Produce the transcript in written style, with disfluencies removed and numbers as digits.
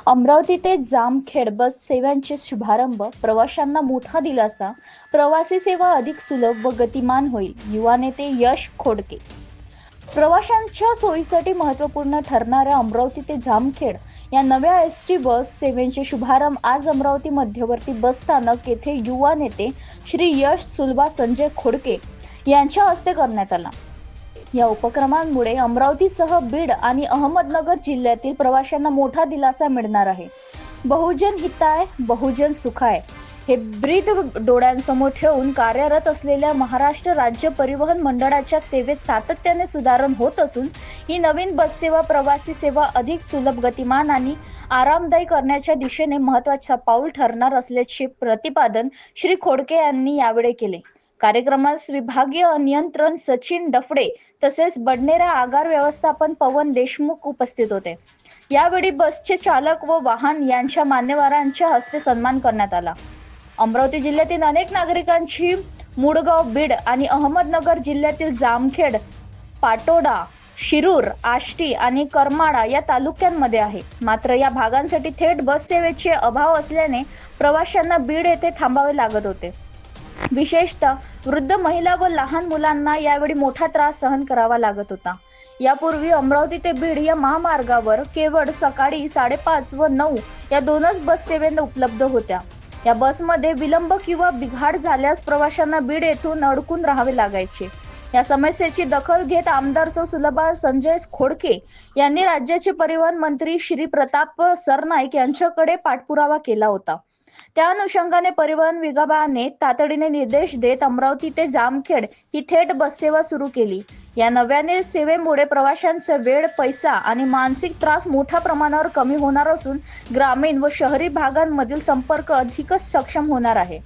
अमरावती ते जामखेड बस सेवांचे शुभारंभ, प्रवाशांना मोठा दिलासा, प्रवासी सेवा अधिक सुलभ व गतिमान होईल. युवा नेते यश खोडके. प्रवाशांच्या सोयीसाठी महत्त्वपूर्ण ठरणाऱ्या अमरावती ते जामखेड या नव्या एसटी बस सेवेचे शुभारंभ आज अमरावती मध्यवर्ती बस स्थानक येथे युवा नेते श्री यश सुलभा संजय खोडके यांच्या हस्ते करण्यात आला. या उपक्रमांमुळे अमरावतीसह बीड आणि अहमदनगर जिल्ह्यातील प्रवाशांना मोठा दिलासा मिळणार आहे. बहुजन हिताय बहुजन सुखाय हे ब्रीद डोळ्यांसमोर ठेवून कार्यरत असलेल्या महाराष्ट्र राज्य परिवहन मंडळाच्या सेवेत सातत्याने सुधारणा होत असून ही नवीन बस सेवा प्रवासी सेवा अधिक सुलभ, गतिमान आणि आरामदायी करण्याच्या दिशेने महत्त्वाचा पाऊल ठरणार असल्याचे प्रतिपादन श्री खोडके यांनी यावेळी केले. कार्यक्रमास विभागीय नियंत्रण सचिन डफडे तसेच बडनेरा आगार व्यवस्थापन पवन देशमुख उपस्थित होते. यावेळी बसचे चालक व वाहन यांच्या मान्यवरांच्या हस्ते सन्मान करण्यात आला. अमरावती जिल्ह्यातील अनेक नागरिकांची मुळगाव, बीड आणि अहमदनगर जिल्ह्यातील जामखेड, पाटोदा, शिरूर, आष्टी आणि करमाळा या तालुक्यांमध्ये आहे. मात्र या भागांसाठी थेट बस सेवेचे अभाव असल्याने प्रवाशांना बीड येथे थांबावे लागत होते. विशेषतः वृद्ध महिला व लहान मुलांना यावेळी मोठा त्रास सहन करावा लागत होता. यापूर्वी अमरावती ते बीड या महामार्गावर केवळ सकाळी 5:30 व 9 या दोनच बस सेवा उपलब्ध होत्या. या बसमध्ये विलंब किंवा बिघाड झाल्यास प्रवाशांना बीड येथून अडकून राहावे लागायचे. या समस्येची दखल घेत आमदार सौ सुलभा संजय खोडके यांनी राज्याचे परिवहन मंत्री श्री प्रताप सरनाईक यांच्याकडे पाठपुरावा केला होता. त्या अनुषंगाने परिवहन विभागाने तातडीने निर्देश देत अमरावती ते जामखेड ही थेट बस सेवा सुरू केली. या नव्याने सेवेमुळे प्रवाशांचा वेळ, पैसा आणि मानसिक त्रास मोठ्या प्रमाणावर कमी होणार असून ग्रामीण व शहरी भागांमधील संपर्क अधिकच सक्षम होणार आहे.